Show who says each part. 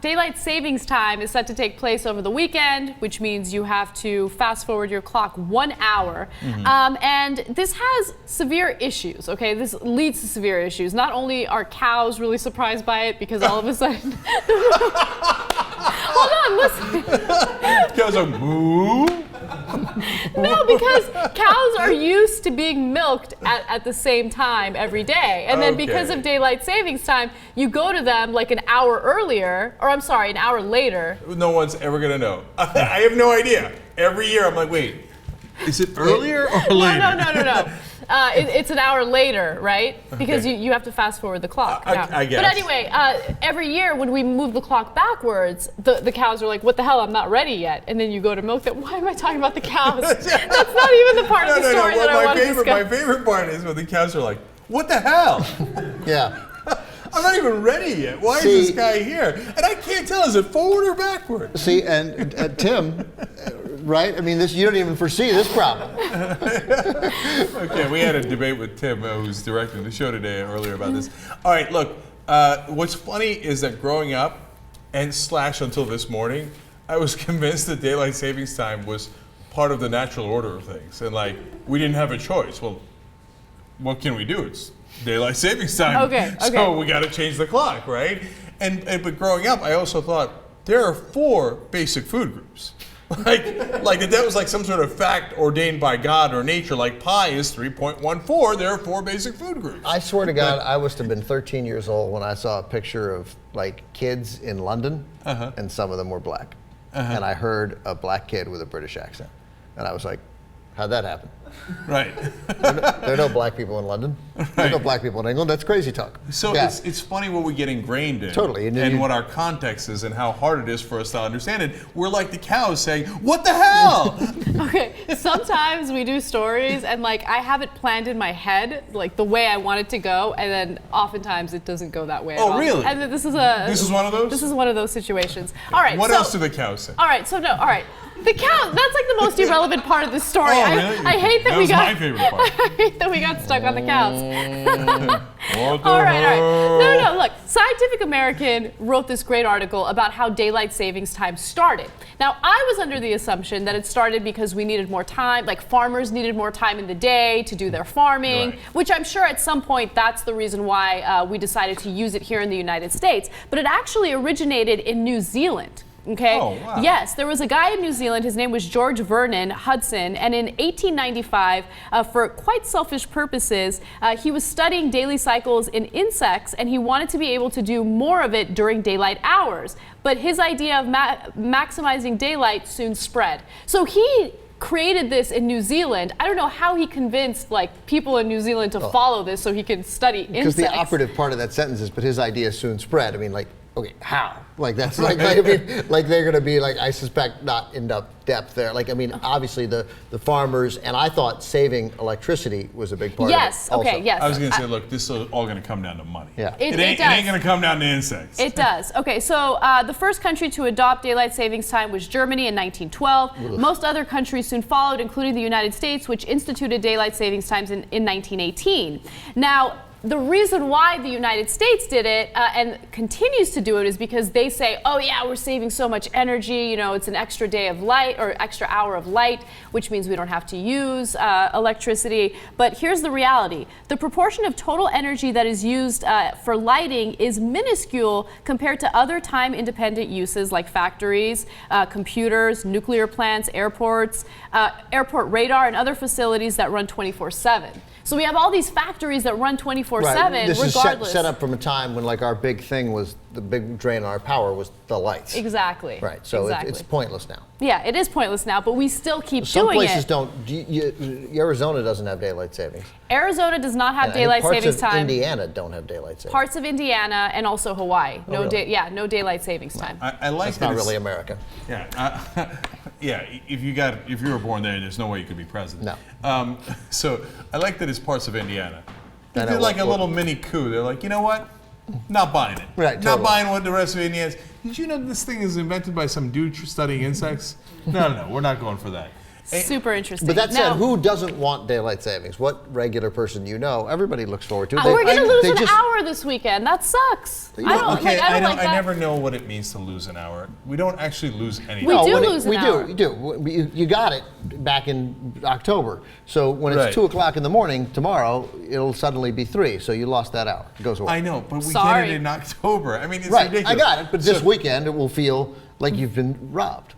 Speaker 1: Daylight savings time is set to take place over the weekend, which means you have to fast forward your clock 1 hour. And this has severe issues, okay? This leads to severe issues. Not only are cows really surprised by it because all of a sudden... Hold on, listen.
Speaker 2: Cows are moo.
Speaker 1: No, because cows are used to being milked at the same time every day. And then because of daylight savings time, you go to them like an hour earlier, or I'm sorry, an hour later.
Speaker 2: No one's ever going to know. I have no idea. Every year I'm like, wait, is it earlier or later?
Speaker 1: No. It's an hour later, right? Because you have to fast forward the clock.
Speaker 2: I guess.
Speaker 1: But anyway, every year when we move the clock backwards, the cows are like, what the hell, I'm not ready yet. And then you go to milk them. Why am I talking about the cows? That's not even the part of the story that I want to discuss.
Speaker 2: My favorite part is when the cows are like, what the hell?
Speaker 3: Yeah.
Speaker 2: I'm not even ready yet. Why is this guy here? And I can't tell, is it forward or backward?
Speaker 3: See, and Tim, right? I mean, you don't even foresee this problem.
Speaker 2: Okay, we had a debate with Tim, who's directing the show today earlier about this. All right, look, what's funny is that growing up and / until this morning, I was convinced that daylight savings time was part of the natural order of things. And like, we didn't have a choice. Well, what can we do? It's daylight savings time.
Speaker 1: Okay.
Speaker 2: So we got to change the clock, right? But growing up, I also thought there are 4 basic food groups. Like that was like some sort of fact ordained by God or nature. Like pi is 3.14. There are 4 basic food groups.
Speaker 3: I swear to God, I must have been 13 years old when I saw a picture of like kids in London, and some of them were black, and I heard a black kid with a British accent, and I was like, how'd that happen?
Speaker 2: Right.
Speaker 3: There are no black people in London. There are no black people in England. That's crazy talk.
Speaker 2: So it's funny what we get ingrained in.
Speaker 3: Totally.
Speaker 2: And what our context is and how hard it is for us to understand it. We're like the cows saying, what the hell?
Speaker 1: Okay, sometimes we do stories and like I have it planned in my head, like the way I want it to go, and then oftentimes it doesn't go that way at all.
Speaker 2: Oh, really?
Speaker 1: And then this is one of those? This is one of those situations. All right.
Speaker 2: What else do the cows say?
Speaker 1: All right, the cow, that's like the most irrelevant part of the story.
Speaker 2: Oh, really?
Speaker 1: I hate that
Speaker 2: was my favorite part.
Speaker 1: I hate that we got stuck on the cows. All right. No, look, Scientific American wrote this great article about how daylight savings time started. Now, I was under the assumption that it started because we needed more time, like farmers needed more time in the day to do their farming, which I'm sure at some point that's the reason why we decided to use it here in the United States. But it actually originated in New Zealand. Okay.
Speaker 2: Oh, wow.
Speaker 1: Yes, there was a guy in New Zealand, his name was George Vernon Hudson, and in 1895, for quite selfish purposes, he was studying daily cycles in insects, and he wanted to be able to do more of it during daylight hours. But his idea of maximizing daylight soon spread. So he created this in New Zealand. I don't know how he convinced like people in New Zealand to follow this so he could study insects.
Speaker 3: Because the operative part of that sentence is, but his idea soon spread. I mean, like, okay, how? Like that's like I mean, like they're going to be like, I suspect not in depth there. Like I mean, obviously the farmers, and I thought saving electricity was a big part of it.
Speaker 1: Yes. Okay. Yes.
Speaker 2: I was going to say, look, this is all going to come down to money.
Speaker 3: Yeah.
Speaker 2: It ain't going to come down to insects.
Speaker 1: It does. Okay, so the first country to adopt daylight savings time was Germany in 1912. Most other countries soon followed, including the United States, which instituted daylight savings times in 1918. Now, the reason why the United States did it and continues to do it is because they say, oh yeah, we're saving so much energy, you know, it's an extra day of light or extra hour of light, which means we don't have to use electricity. But here's the reality. The proportion of total energy that is used for lighting is minuscule compared to other time-independent uses like factories, computers, nuclear plants, airports, airport radar, and other facilities that run 24/7. So we have all these factories that run 24/7,
Speaker 3: This
Speaker 1: regardless.
Speaker 3: is set up from a time when like our big thing was, the big drain on our power was the lights.
Speaker 1: Exactly.
Speaker 3: Right, so it's pointless now.
Speaker 1: Yeah, it is pointless now, but we still keep
Speaker 3: Some
Speaker 1: doing it.
Speaker 3: places don't, Arizona doesn't have daylight savings.
Speaker 1: Arizona does not have daylight savings time.
Speaker 3: Parts of Indiana don't have daylight savings.
Speaker 1: Parts of Indiana and also Hawaii.
Speaker 3: Oh, really?
Speaker 1: No daylight savings time.
Speaker 2: I like
Speaker 3: That's not really America.
Speaker 2: Yeah, yeah. If you were born there, there's no way you could be president.
Speaker 3: No.
Speaker 2: So I like that it's parts of Indiana. They
Speaker 3: I
Speaker 2: did
Speaker 3: know,
Speaker 2: like a little mini coup. They're like, you know what? Not buying it.
Speaker 3: Right.
Speaker 2: Not
Speaker 3: Totally.
Speaker 2: buying what the rest of Indians. Did you know this thing is invented by some dude studying insects? No. We're not going for that.
Speaker 1: Super interesting.
Speaker 3: But that said,
Speaker 1: Now-
Speaker 3: who doesn't want daylight savings? What regular person you know? Everybody looks forward to it.
Speaker 1: We're going to lose
Speaker 3: they
Speaker 1: an
Speaker 3: just-
Speaker 1: hour this weekend. That sucks. I don't
Speaker 2: Okay,
Speaker 1: like that.
Speaker 2: I never know what it means to lose an hour. We don't actually lose anything.
Speaker 1: We do
Speaker 3: when
Speaker 1: lose an
Speaker 3: we
Speaker 1: hour.
Speaker 3: do. You got it back in October. So when it's
Speaker 2: Right.
Speaker 3: 2 o'clock in the morning tomorrow, it'll suddenly be 3. So you lost that hour. It goes away.
Speaker 2: I know, but we
Speaker 1: Sorry.
Speaker 2: get it in October. I mean, it's
Speaker 3: Right.
Speaker 2: ridiculous.
Speaker 3: I got it. But this
Speaker 2: So-
Speaker 3: weekend, it will feel like you've been robbed.